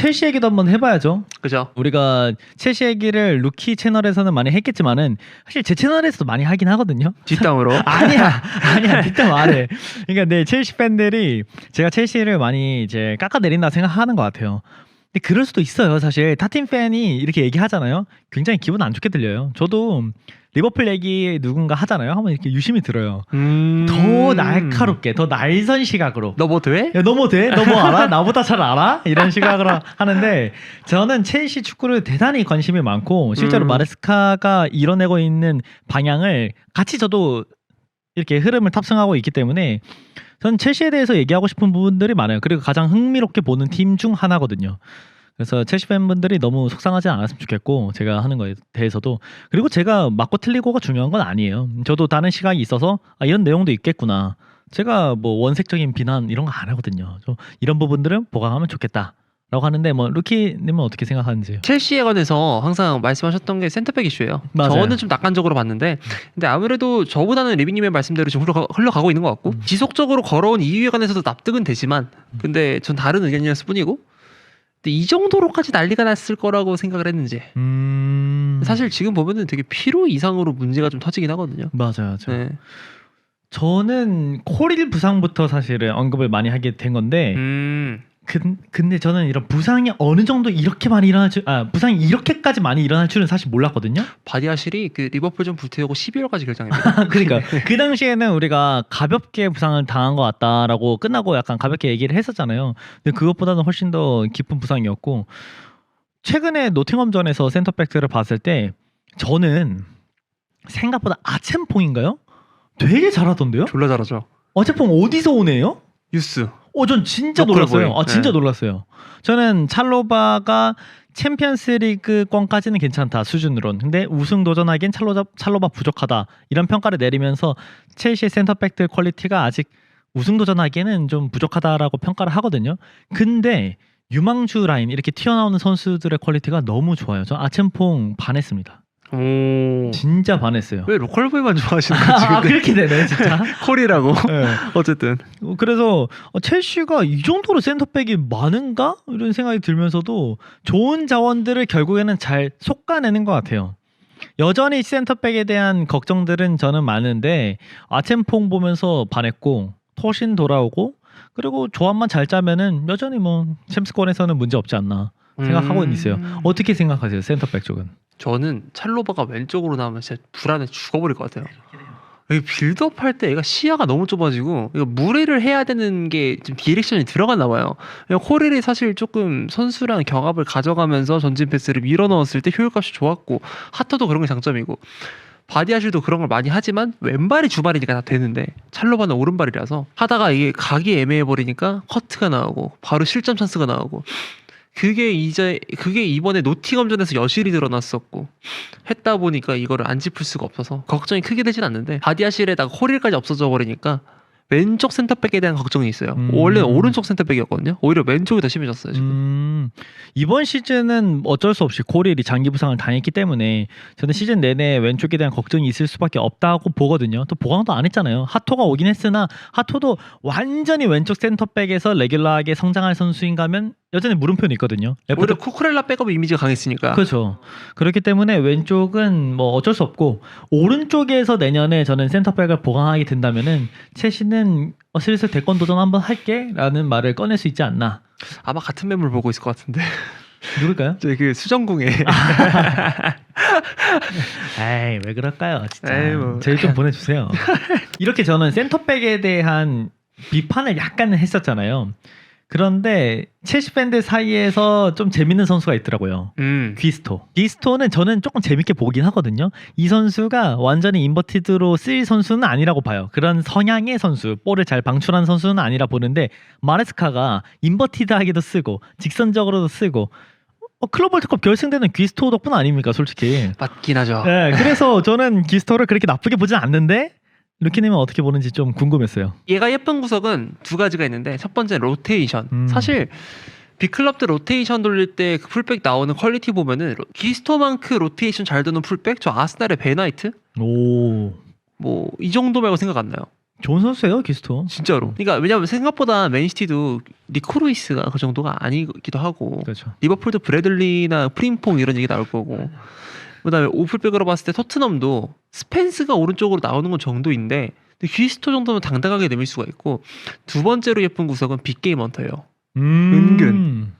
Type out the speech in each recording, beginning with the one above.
첼시 얘기도 한번 해봐야죠. 그죠? 우리가 첼시 얘기를 루키 채널에서는 많이 했겠지만은 사실 제 채널에서도 많이 하긴 하거든요. 뒷담으로. 아니야 뒷담 안 해. 그러니까 네 첼시 팬들이 제가 첼시를 많이 이제 깎아내린다 생각하는 것 같아요. 근데 그럴 수도 있어요. 사실 타팀 팬이 이렇게 얘기하잖아요. 굉장히 기분 안 좋게 들려요. 저도 리버풀 얘기 누군가 하잖아요. 한번 이렇게 유심히 들어요. 더 날카롭게, 더 날선 시각으로. 너 뭐 돼? 야, 너 뭐 돼? 너 뭐 알아? 나보다 잘 알아? 이런 시각으로 하는데 저는 첼시 축구를 대단히 관심이 많고 실제로 마레스카가 이뤄내고 있는 방향을 같이 저도 이렇게 흐름을 탑승하고 있기 때문에 저는 첼시에 대해서 얘기하고 싶은 부분들이 많아요. 그리고 가장 흥미롭게 보는 팀 중 하나거든요. 그래서 첼시 팬분들이 너무 속상하지 않았으면 좋겠고 제가 하는 거에 대해서도 그리고 제가 맞고 틀리고가 중요한 건 아니에요. 저도 다른 시각이 있어서 이런 내용도 있겠구나. 제가 뭐 원색적인 비난 이런 거 안 하거든요. 이런 부분들은 보강하면 좋겠다. 라고 하는데 뭐 루키님은 어떻게 생각하는지요? 첼시에 관해서 항상 말씀하셨던 게 센터백 이슈예요. 맞아요. 저는 좀 낙관적으로 봤는데 근데 아무래도 저보다는 리비님의 말씀대로 좀 흘러가고 있는 것 같고 지속적으로 걸어온 이유에 관해서도 납득은 되지만 근데 전 다른 의견이었을 뿐이고 근데 이 정도로까지 난리가 났을 거라고 생각을 했는지 사실 지금 보면은 되게 필요 이상으로 문제가 좀 터지긴 하거든요. 맞아요. 네. 저는 코릴 부상부터 사실은 언급을 많이 하게 된 건데 근데 저는 이런 부상이 어느 정도 이렇게 많이 일어날 줄 부상이 이렇게까지 많이 일어날 줄은 사실 몰랐거든요. 바디아실이 그 리버풀전 불태우고 12월까지 결장입니다. 그러니까 그 당시에는 우리가 가볍게 부상을 당한 것 같다라고 끝나고 약간 가볍게 얘기를 했었잖아요. 근데 그것보다는 훨씬 더 깊은 부상이었고 최근에 노팅엄전에서 센터백들을 봤을 때 저는 생각보다 아첸퐁인가요? 되게 잘하던데요? 졸라 잘하죠. 아첸퐁 어디서 오네요? 유스. 전 진짜 로컬보이. 놀랐어요. 진짜 네. 놀랐어요. 저는 찰로바가 챔피언스리그권까지는 괜찮다 수준으론. 근데 우승 도전하기엔 찰로바 부족하다 이런 평가를 내리면서 첼시 센터백들 퀄리티가 아직 우승 도전하기에는 좀 부족하다라고 평가를 하거든요. 근데 유망주 라인 이렇게 튀어나오는 선수들의 퀄리티가 너무 좋아요. 저 아첸퐁 반했습니다. 오. 진짜 반했어요. 왜 로컬보이만 좋아하시는 거지? 그렇게 되네 진짜. 콜이라고. 네. 어쨌든 그래서 첼시가 이 정도로 센터백이 많은가? 이런 생각이 들면서도 좋은 자원들을 결국에는 잘 솎아내는 것 같아요. 여전히 센터백에 대한 걱정들은 저는 많은데 아첸퐁 보면서 반했고 토신 돌아오고 그리고 조합만 잘 짜면은 여전히 뭐 챔스권에서는 문제 없지 않나 생각하고 있어요. 어떻게 생각하세요? 센터백 쪽은? 저는 찰로바가 왼쪽으로 나오면 진짜 불안해 죽어버릴 것 같아요. 여기 빌드업 할 때 얘가 시야가 너무 좁아지고 이거 무리를 해야 되는 게 좀 디렉션이 들어갔나 봐요. 코릴이 사실 조금 선수랑 경합을 가져가면서 전진 패스를 밀어 넣었을 때 효율값이 좋았고 하터도 그런 게 장점이고 바디아실도 그런 걸 많이 하지만 왼발이 주발이니까 다 되는데 찰로바는 오른발이라서 하다가 이게 각이 애매해 버리니까 커트가 나오고 바로 실점 찬스가 나오고 그게 이번에 노팅엄전에서 여실히 드러났었고 했다 보니까 이거를 안 짚을 수가 없어서 걱정이 크게 되진 않는데 바디아실에다가 호릴까지 없어져 버리니까 왼쪽 센터백에 대한 걱정이 있어요. 원래는 오른쪽 센터백이었거든요. 오히려 왼쪽이 더 심해졌어요 지금. 이번 시즌은 어쩔 수 없이 코릴이 장기 부상을 당했기 때문에 저는 시즌 내내 왼쪽에 대한 걱정이 있을 수밖에 없다고 보거든요. 또 보강도 안 했잖아요. 하토가 오긴 했으나 하토도 완전히 왼쪽 센터백에서 레귤러하게 성장할 선수인가면 여전히 물음표는 있거든요. 오히려 쿠쿠렐라 백업 이미지가 강했으니까. 그렇죠. 그렇기 때문에 왼쪽은 뭐 어쩔 수 없고 오른쪽에서 내년에 저는 센터백을 보강하게 된다면은 첼시는 슬슬 대권 도전 한번 할게라는 말을 꺼낼 수 있지 않나. 아마 같은 매물 보고 있을 것 같은데. 누굴까요? 저희 그 수정궁에. 에이 왜 그럴까요 진짜. 에이, 뭐. 저희 좀 보내주세요. 이렇게 저는 센터백에 대한 비판을 약간은 했었잖아요. 그런데 첼시 팬들 사이에서 좀 재밌는 선수가 있더라고요. 귀스토는 저는 조금 재밌게 보긴 하거든요. 이 선수가 완전히 인버티드로 쓰일 선수는 아니라고 봐요. 그런 성향의 선수, 볼을 잘 방출하는 선수는 아니라 보는데 마레스카가 인버티드하게도 쓰고 직선적으로도 쓰고 클럽 월드컵 결승되는 귀스토 덕분 아닙니까 솔직히. 맞긴 하죠. 네, 그래서 저는 귀스토를 그렇게 나쁘게 보진 않는데 루키님은 어떻게 보는지 좀 궁금했어요. 얘가 예쁜 구석은 두 가지가 있는데 첫 번째 로테이션. 사실 빅클럽들 로테이션 돌릴 때 그 풀백 나오는 퀄리티 보면은 기스토만크 로테이션 잘 드는 풀백 저 아스날의 베나이트? 오. 뭐 이 정도 말고 생각 안 나요. 좋은 선수예요, 기스토. 진짜로. 그러니까 왜냐면 생각보다 맨시티도 니코 루이스가 그 정도가 아니기도 하고 그렇죠. 리버풀도 브래들리나 프림퐁 이런 얘기 나올 거고 그다음에 오플백으로 봤을 때 토트넘도 스펜스가 오른쪽으로 나오는 건 정도인데 근데 귀스토 정도면 당당하게 내밀 수가 있고 두 번째로 예쁜 구석은 빅게임 헌터예요. 은근.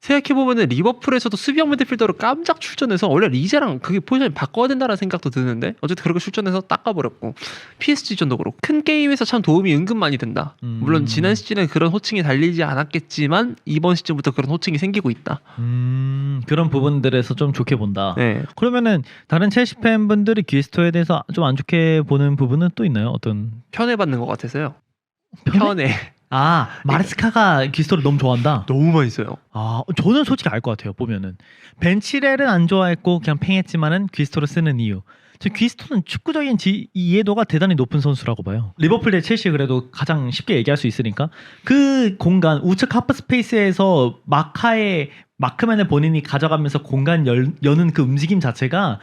생각해보면은 리버풀에서도 수비형 미드필더로 깜짝 출전해서 원래 리제랑 그게 포지션을 바꿔야 된다는 생각도 드는데 어쨌든 그렇게 출전해서 닦아버렸고 PSG전도 그렇고 큰 게임에서 참 도움이 은근 많이 된다. 물론 지난 시즌에 그런 호칭이 달리지 않았겠지만 이번 시즌부터 그런 호칭이 생기고 있다. 그런 부분들에서 좀 좋게 본다. 네. 그러면은 다른 첼시 팬분들이 기스토에 대해서 좀 안 좋게 보는 부분은 또 있나요? 어떤 편애받는 것 같아서요. 편애? 편애. 아, 마레스카가 기스토를 너무 좋아한다. 너무 많이 써요. 아, 저는 솔직히 알 것 같아요. 보면은 벤치렐은 안 좋아했고 그냥 팽했지만은 귀스토를 쓰는 이유. 저 귀스토는 축구적인 이해도가 대단히 높은 선수라고 봐요. 리버풀 대 첼시 그래도 가장 쉽게 얘기할 수 있으니까 그 공간 우측 하프 스페이스에서 마크맨을 본인이 가져가면서 공간 여는 그 움직임 자체가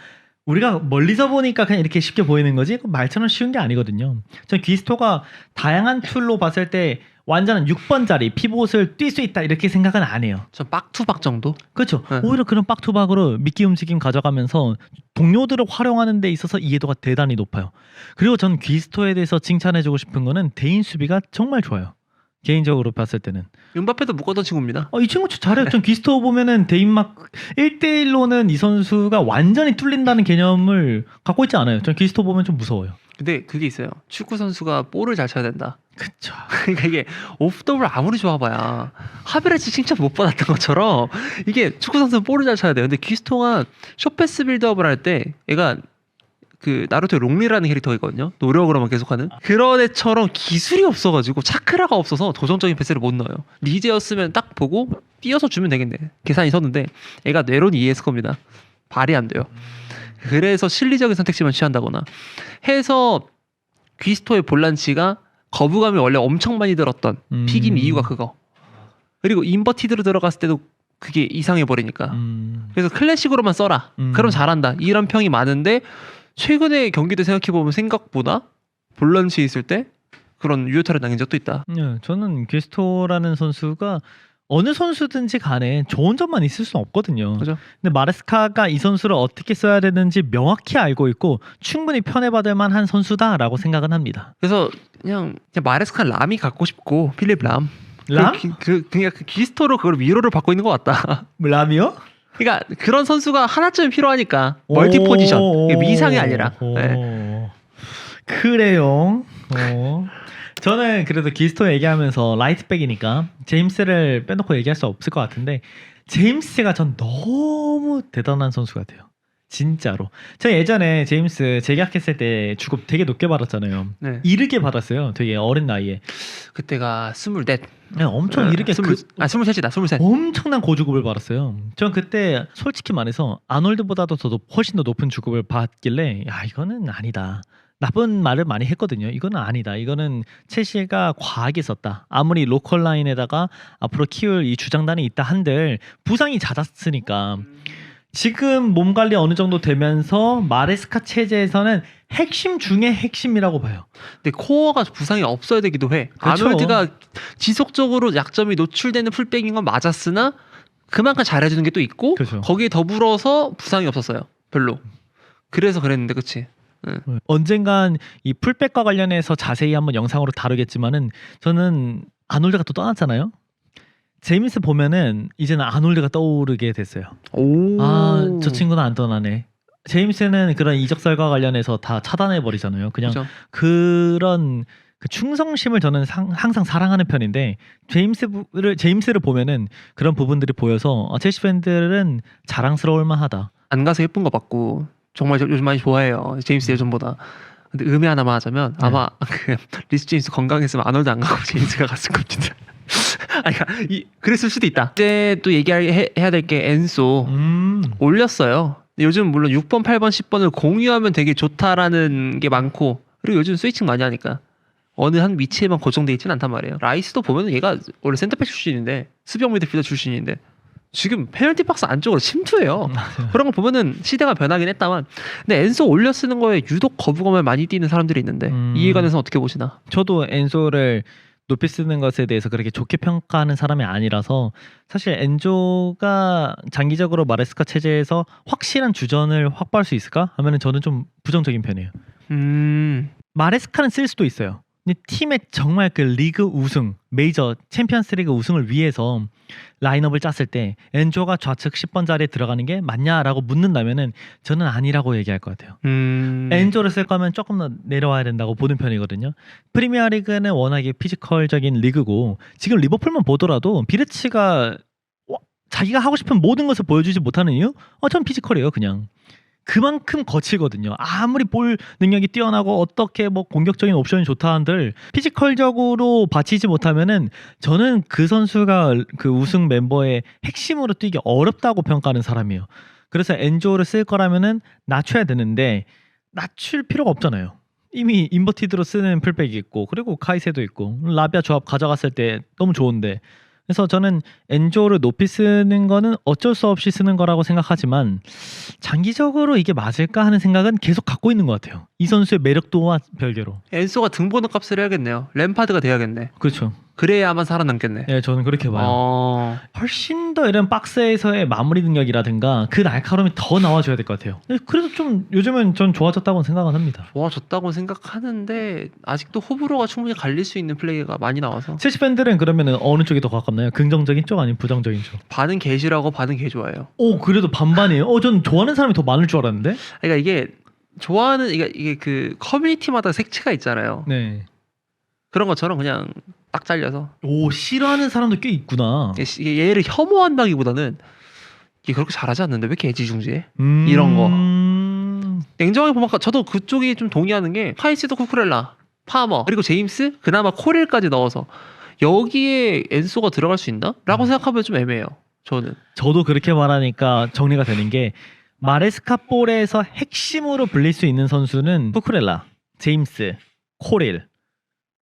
우리가 멀리서 보니까 그냥 이렇게 쉽게 보이는 거지 말처럼 쉬운 게 아니거든요. 전 귀스토가 다양한 툴로 봤을 때 완전한 6번 자리 피봇을 뛸 수 있다 이렇게 생각은 안 해요. 전 빡투박 정도? 그렇죠. 네. 오히려 그런 빡투박으로 미끼 움직임 가져가면서 동료들을 활용하는 데 있어서 이해도가 대단히 높아요. 그리고 전 귀스토에 대해서 칭찬해주고 싶은 거는 대인 수비가 정말 좋아요. 개인적으로 봤을 때는 음바페도 묶었던 친구입니다. 이 친구 잘해요. 전 귀스토 보면은 대인막 1대1로는 이 선수가 완전히 뚫린다는 개념을 갖고 있지 않아요. 전 귀스토 보면 좀 무서워요. 근데 그게 있어요. 축구 선수가 볼을 잘 쳐야 된다. 그쵸. 그러니까 이게 오프더블 아무리 좋아봐야 하베르츠 칭찬 못 받았던 것처럼 이게 축구 선수는 볼을 잘 쳐야 돼요. 근데 귀스토가 숏패스 빌드업을 할 때 얘가 그 나루토의 롱리라는 캐릭터이거든요. 노력으로만 계속하는 그런 애처럼 기술이 없어가지고 차크라가 없어서 도전적인 패스를 못 넣어요. 리제였으면 딱 보고 띄어서 주면 되겠네. 계산이 섰는데 얘가 뇌론 ES 겁니다. 발이 안 돼요. 그래서 실리적인 선택지만 취한다거나 해서 귀스토의 볼란치가 거부감이 원래 엄청 많이 들었던 픽인 이유가 그거. 그리고 인버티드로 들어갔을 때도 그게 이상해 버리니까. 그래서 클래식으로만 써라. 그럼 잘한다. 이런 평이 많은데 최근에 경기도 생각해보면 생각보다 볼런치 있을 때 그런 유효타를 당긴 적도 있다. 네, 저는 귀스토라는 선수가 어느 선수든지 간에 좋은 점만 있을 수는 없거든요. 그죠? 근데 마레스카가 이 선수를 어떻게 써야 되는지 명확히 알고 있고 충분히 편애받을 만한 선수다라고 생각은 합니다. 그래서 그냥 마레스카 람이 갖고 싶고 필립 람. 람? 그냥 그 귀스토로 그걸 위로를 받고 있는 것 같다. 람이요? 그러니까 그런 선수가 하나쯤 필요하니까 멀티 포지션 미상이 아니라. 네. 그래요. 저는 그래도 기스토 얘기하면서 라이트백이니까 제임스를 빼놓고 얘기할 수 없을 것 같은데 제임스가 전 너무 대단한 선수 같아요. 진짜로. 저 예전에 제임스 재계약했을 때 주급 되게 높게 받았잖아요. 네. 이르게 받았어요. 되게 어린 나이에. 그때가 24. 네, 엄청 이르게 23이다. 23. 엄청난 고주급을 받았어요. 전 그때 솔직히 말해서 아놀드보다도 훨씬 더 높은 주급을 받길래 야 이거는 아니다. 나쁜 말을 많이 했거든요. 이거는 아니다. 이거는 첼시가 과하게 썼다. 아무리 로컬 라인에다가 앞으로 키울 이 주장단이 있다 한들 부상이 잦았으니까 지금 몸 관리 어느 정도 되면서 마레스카 체제에서는 핵심 중에 핵심이라고 봐요. 근데 코어가 부상이 없어야 되기도 해. 그렇죠. 아놀드가 지속적으로 약점이 노출되는 풀백인 건 맞았으나 그만큼 잘해주는 게 또 있고 그렇죠. 거기에 더불어서 부상이 없었어요. 별로. 그래서 그랬는데 그치? 언젠간 이 풀백과 관련해서 자세히 한번 영상으로 다루겠지만은 저는 아놀드가 또 떠났잖아요. 제임스 보면은 이제는 아놀드가 떠오르게 됐어요. 저 친구는 안 떠나네. 제임스는 그런 이적설과 관련해서 다 차단해 버리잖아요. 그냥 그죠? 그런 그 충성심을 저는 항상 사랑하는 편인데 제임스를 보면은 그런 부분들이 보여서 첼시 팬들은 자랑스러울 만하다. 안 가서 예쁜 거 받고 정말 요즘 많이 좋아해요. 제임스 예전보다. 근데 음해 하나만 하자면 아마 그 리스 제임스 건강했으면 아놀드 안 가고 제임스가 갔을 겁니다. 아니, 그러니까 그랬을 수도 있다. 이제 또 얘기해야 될 게 엔소 올렸어요. 요즘 물론 6번, 8번, 10번을 공유하면 되게 좋다라는 게 많고 그리고 요즘 스위칭 많이 하니까 어느 한 위치에만 고정돼 있지는 않단 말이에요. 라이스도 보면 얘가 원래 센터백 출신인데 수비형 미드필더 출신인데 지금 페널티 박스 안쪽으로 침투해요. 그런 거 보면은 시대가 변하긴 했다만, 근데 엔소 올려 쓰는 거에 유독 거부감을 많이 띠는 사람들이 있는데 이에 관해서 어떻게 보시나? 저도 엔조를 높이 쓰는 것에 대해서 그렇게 좋게 평가하는 사람이 아니라서 사실 엔조가 장기적으로 마레스카 체제에서 확실한 주전을 확보할 수 있을까 하면은 저는 좀 부정적인 편이에요. 마레스카는 쓸 수도 있어요. 근데 팀의 정말 그 리그 우승, 메이저 챔피언스리그 우승을 위해서 라인업을 짰을 때 엔조가 좌측 10번 자리에 들어가는 게 맞냐라고 묻는다면은 저는 아니라고 얘기할 것 같아요. 엔조를 쓸 거면 조금 더 내려와야 된다고 보는 편이거든요. 프리미어리그는 워낙에 피지컬적인 리그고 지금 리버풀만 보더라도 비르치가 자기가 하고 싶은 모든 것을 보여주지 못하는 이유? 전 피지컬이에요, 그냥. 그만큼 거칠거든요. 아무리 볼 능력이 뛰어나고 어떻게 뭐 공격적인 옵션이 좋다 한들 피지컬적으로 받치지 못하면은 저는 그 선수가 그 우승 멤버의 핵심으로 뛰기 어렵다고 평가하는 사람이에요. 그래서 엔조를 쓸 거라면은 낮춰야 되는데 낮출 필요가 없잖아요. 이미 인버티드로 쓰는 풀백이 있고 그리고 카이세도 있고 라비아 조합 가져갔을 때 너무 좋은데 그래서 저는 엔조를 높이 쓰는 거는 어쩔 수 없이 쓰는 거라고 생각하지만 장기적으로 이게 맞을까 하는 생각은 계속 갖고 있는 것 같아요. 이 선수의 매력도와 별개로. 엔소가 등번호 값을 해야겠네요. 램파드가 돼야겠네. 그렇죠. 그래야만 살아남겠네. 네, 저는 그렇게 봐요. 훨씬 더 이런 박스에서의 마무리 능력이라든가 그 날카로움이 더 나와줘야 될 것 같아요. 그래도 좀 요즘은 전 좋아졌다고 생각은 합니다. 좋아졌다고 생각하는데 아직도 호불호가 충분히 갈릴 수 있는 플레이가 많이 나와서. 첼시 팬들은 그러면 어느 쪽이 더 가깝나요? 긍정적인 쪽 아니면 부정적인 쪽? 반은 개 싫어하고 반은 개 좋아해요. 그래도 반반이에요? 전 좋아하는 사람이 더 많을 줄 알았는데? 그러니까 이게 좋아하는 이게 그 커뮤니티마다 색채가 있잖아요. 네. 그런 것처럼 그냥 딱 잘려서. 싫어하는 사람도 꽤 있구나. 이게 얘를 혐오한다기보다는 이게 그렇게 잘하지 않는데 왜 이렇게 애지중지해? 이런 거. 냉정하게 보면 저도 그쪽이 좀 동의하는 게 카이세도, 쿠쿠렐라, 파머 그리고 제임스 그나마 코렐까지 넣어서 여기에 엔소가 들어갈 수 있나? 라고 생각하면 좀 애매해요. 저도 그렇게 말하니까 정리가 되는 게 마레스카 볼에서 핵심으로 불릴 수 있는 선수는 쿠쿠렐라, 제임스, 코렐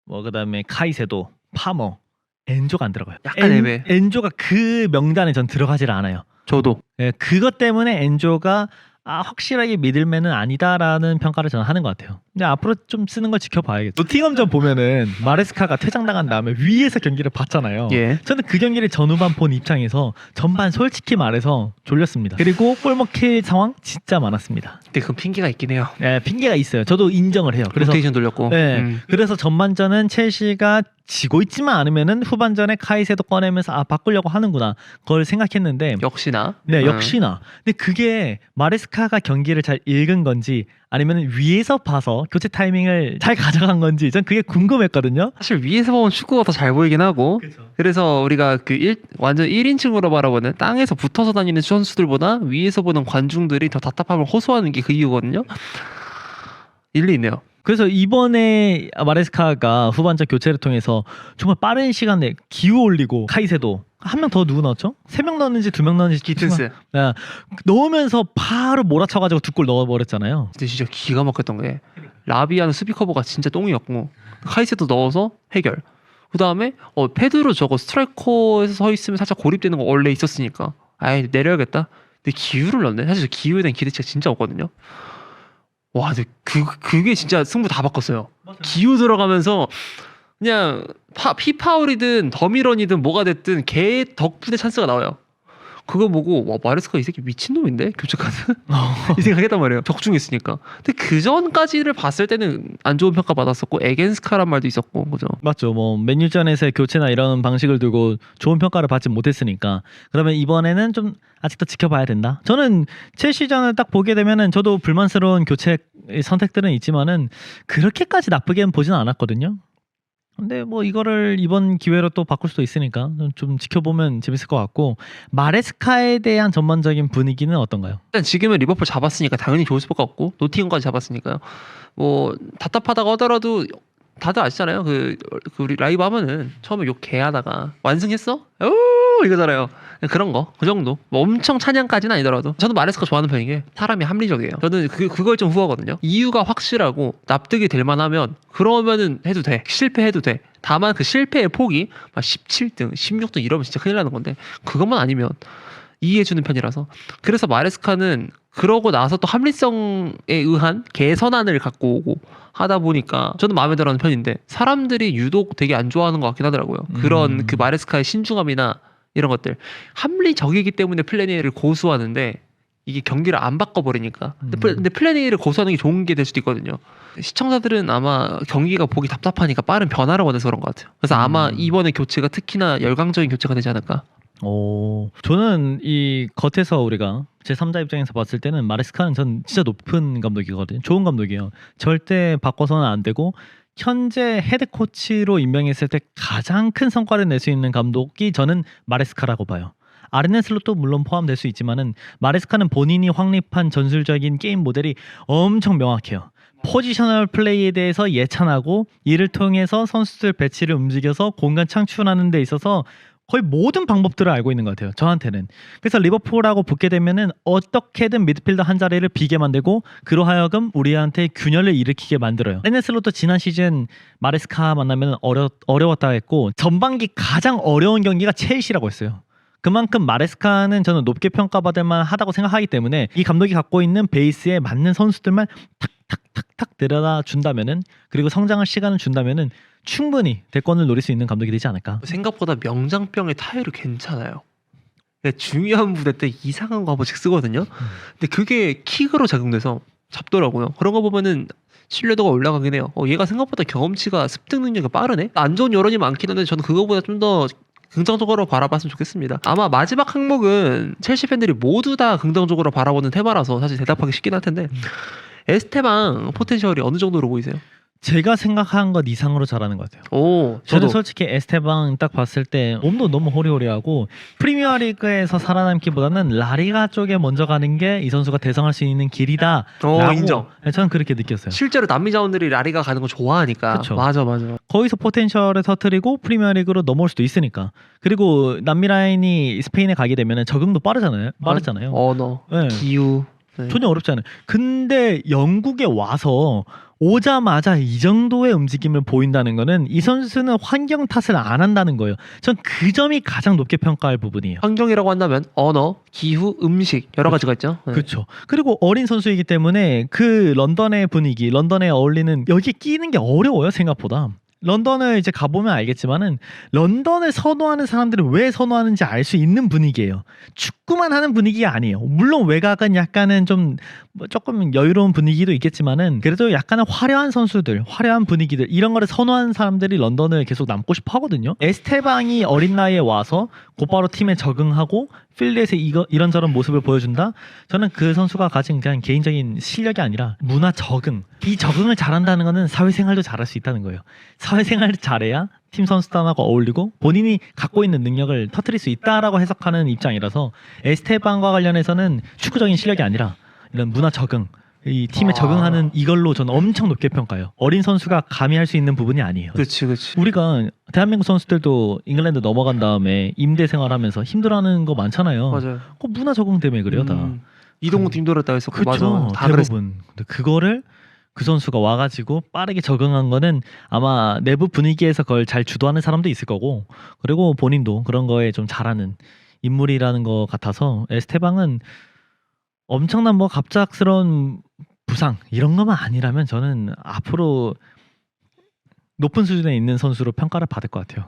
그다음에 카이세도, 파머, 엔조가 안 들어가요. 약간 애매해. 엔조가 그 명단에 전 들어가질 않아요. 저도. 그것 때문에 엔조가 확실하게 미들맨은 아니다라는 평가를 저는 하는 것 같아요. 근데 앞으로 좀 쓰는 걸 지켜봐야겠죠. 노팅엄전 보면은 마레스카가 퇴장당한 다음에 위에서 경기를 봤잖아요. 예. 저는 그 경기를 전후반 본 입장에서 전반 솔직히 말해서 졸렸습니다. 그리고 골먹힐 상황 진짜 많았습니다. 근데 그 핑계가 있긴 해요. 네, 핑계가 있어요. 저도 인정을 해요. 그래서 로테이션 돌렸고. 네, 그래서 전반전은 첼시가 지고 있지만 않으면은 후반전에 카이세도 꺼내면서 바꾸려고 하는구나 그걸 생각했는데 역시나. 네, 역시나. 근데 그게 마레스카가 경기를 잘 읽은 건지 아니면 위에서 봐서 교체 타이밍을 잘 가져간 건지 전 그게 궁금했거든요. 사실 위에서 보면 축구가 더 잘 보이긴 하고. 그쵸. 그래서 우리가 완전 1인칭으로 바라보는 땅에서 붙어서 다니는 선수들보다 위에서 보는 관중들이 더 답답함을 호소하는 게 그 이유거든요. 일리 있네요. 그래서 이번에 마레스카가 후반전 교체를 통해서 정말 빠른 시간에 기우 올리고 카이세도 한 명 더 누구 넣었죠? 3명 넣었는지 2명 넣었는지 기튼스. 네, 넣으면서 바로 몰아쳐가지고 2골 넣어버렸잖아요. 근데 진짜 기가 막혔던 게 라비아는 수비 커버가 진짜 똥이었고 카이세도 넣어서 해결. 그 다음에 페드로 저거 스트라이커에서 서 있으면 살짝 고립되는 거 원래 있었으니까 아예 내려야겠다. 근데 기우를 넣네. 사실 저기에 대한 기대치가 진짜 없거든요. 와, 근데 그게 진짜 승부 다 바꿨어요. 맞아요. 기우 들어가면서 그냥 피파울이든 더미런이든 뭐가 됐든 걔 덕분에 찬스가 나와요. 그거 보고 와 마레스카 이 새끼 미친놈인데 교체 카드 이 생각했단 말이에요. 적중했으니까. 근데 그 전까지를 봤을 때는 안 좋은 평가 받았었고 에겐스카란 말도 있었고 그죠. 맞죠. 맨유전에서의 교체나 이런 방식을 두고 좋은 평가를 받지 못했으니까 그러면 이번에는 좀 아직 더 지켜봐야 된다. 저는 첼시전을 딱 보게 되면은 저도 불만스러운 교체 선택들은 있지만은 그렇게까지 나쁘게는 보진 않았거든요. 근데 이거를 이번 기회로 또 바꿀 수도 있으니까 좀 지켜보면 재밌을 것 같고 마레스카에 대한 전반적인 분위기는 어떤가요? 일단 지금은 리버풀 잡았으니까 당연히 좋을 수밖에 없고 노팅엄까지 잡았으니까요. 답답하다고 하더라도 다들 아시잖아요. 그 우리 라이브 하면은 처음에 욕 개하다가 완승했어? 오 이거잖아요. 그런 거 그 정도. 엄청 찬양까지는 아니더라도 저는 마레스카 좋아하는 편인 게 사람이 합리적이에요. 저는 그걸 좀 후하거든요. 이유가 확실하고 납득이 될 만하면 그러면은 해도 돼. 실패해도 돼. 다만 그 실패의 폭이 막 17등, 16등 이러면 진짜 큰일 나는 건데 그것만 아니면 이해해주는 편이라서. 그래서 마레스카는 그러고 나서 또 합리성에 의한 개선안을 갖고 오고 하다 보니까 저는 마음에 들어하는 편인데 사람들이 유독 되게 안 좋아하는 것 같긴 하더라고요. 그런 그 마레스카의 신중함이나 이런 것들 합리적이기 때문에 플랜 A를 고수하는데 이게 경기를 안 바꿔버리니까. 근데 플랜 A를 고수하는 게 좋은 게 될 수도 있거든요. 시청자들은 아마 경기가 보기 답답하니까 빠른 변화를 원해서 그런 것 같아요. 그래서 아마 이번에 교체가 특히나 열광적인 교체가 되지 않을까. 저는 이 겉에서 우리가 제 3자 입장에서 봤을 때는 마레스카는 전 진짜 높은 감독이거든요. 좋은 감독이에요. 절대 바꿔서는 안 되고 현재 헤드 코치로 임명했을 때 가장 큰 성과를 낼 수 있는 감독이 저는 마레스카라고 봐요. 아르네 슬롯도 물론 포함될 수 있지만은 마레스카는 본인이 확립한 전술적인 게임 모델이 엄청 명확해요. 포지셔널 플레이에 대해서 예찬하고 이를 통해서 선수들 배치를 움직여서 공간 창출하는 데 있어서 거의 모든 방법들을 알고 있는 것 같아요. 저한테는. 그래서 리버풀하고 붙게 되면은 어떻게든 미드필더 한 자리를 비게 만들고 그로하여금 우리한테 균열을 일으키게 만들어요. 레네슬로도 지난 시즌 마레스카 만나면 어려웠다 했고 전반기 가장 어려운 경기가 첼시라고 했어요. 그만큼 마레스카는 저는 높게 평가받을 만하다고 생각하기 때문에 이 감독이 갖고 있는 베이스에 맞는 선수들만 탁탁탁탁 데려다 준다면은 그리고 성장할 시간을 준다면은 충분히 대권을 노릴 수 있는 감독이 되지 않을까. 생각보다 명장병의 타율이 괜찮아요. 근데 중요한 무대 때 이상한 거 한 번씩 쓰거든요. 근데 그게 킥으로 작용돼서 잡더라고요. 그런 거 보면은 신뢰도가 올라가긴 해요. 얘가 생각보다 경험치가 습득 능력이 빠르네. 안 좋은 여론이 많긴 한데 저는 그거보다 좀 더 긍정적으로 바라봤으면 좋겠습니다. 아마 마지막 항목은 첼시 팬들이 모두 다 긍정적으로 바라보는 테마라서 사실 대답하기 쉽긴 할 텐데 에스테방 포텐셜이 어느 정도로 보이세요? 제가 생각한 것 이상으로 잘하는 것 같아요. 오, 저는 저도 솔직히 에스테방 딱 봤을 때 몸도 너무 호리호리하고 프리미어리그에서 살아남기보다는 라리가 쪽에 먼저 가는 게 이 선수가 대성할 수 있는 길이다. 인정. 저는 그렇게 느꼈어요. 실제로 남미 자원들이 라리가 가는 거 좋아하니까. 그쵸. 맞아. 거기서 포텐셜을 터뜨리고 프리미어리그로 넘어올 수도 있으니까. 그리고 남미 라인이 스페인에 가게 되면 적응도 빠르잖아요. 언어, 네. 기후. 네. 전혀 어렵지 않아요. 근데 영국에 와서 오자마자 이 정도의 움직임을 보인다는 거는 이 선수는 환경 탓을 안 한다는 거예요. 전 그 점이 가장 높게 평가할 부분이에요. 환경이라고 한다면 언어, 기후, 음식 여러 가지가 있죠. 네. 그렇죠. 그리고 어린 선수이기 때문에 그 런던의 분위기, 런던에 어울리는 여기 끼는 게 어려워요 생각보다. 런던을 이제 가보면 알겠지만은 런던을 선호하는 사람들은 왜 선호하는지 알 수 있는 분위기예요. 축구만 하는 분위기가 아니에요. 물론 외곽은 약간은 좀 조금 여유로운 분위기도 있겠지만은 그래도 약간은 화려한 선수들, 화려한 분위기들 이런 거를 선호하는 사람들이 런던을 계속 남고 싶어 하거든요. 에스테방이 어린 나이에 와서 곧바로 팀에 적응하고 필드에서 이런저런 모습을 보여준다. 저는 그 선수가 가진 그냥 개인적인 실력이 아니라 문화 적응. 이 적응을 잘한다는 거는 사회생활도 잘할 수 있다는 거예요. 사회생활을 잘해야 팀 선수단하고 어울리고 본인이 갖고 있는 능력을 터뜨릴 수 있다라고 해석하는 입장이라서 에스테방과 관련해서는 축구적인 실력이 아니라 이런 문화 적응, 이 팀에 적응하는 이걸로 저는 엄청 높게 평가해요. 어린 선수가 감히 할 수 있는 부분이 아니에요. 그렇지. 우리가 대한민국 선수들도 잉글랜드 넘어간 다음에 임대 생활하면서 힘들어하는 거 많잖아요. 맞아요. 그 문화 적응 때문에 그래요, 다. 이동훈 힘들었다 했었고 그렇죠. 맞아. 다 대부분. 근데 그거를 그 선수가 와가지고 빠르게 적응한 거는 아마 내부 분위기에서 그걸 잘 주도하는 사람도 있을 거고 그리고 본인도 그런 거에 좀 잘하는 인물이라는 것 같아서 에스테방은 엄청난 뭐 갑작스러운 부상 이런 것만 아니라면 저는 앞으로 높은 수준에 있는 선수로 평가를 받을 것 같아요.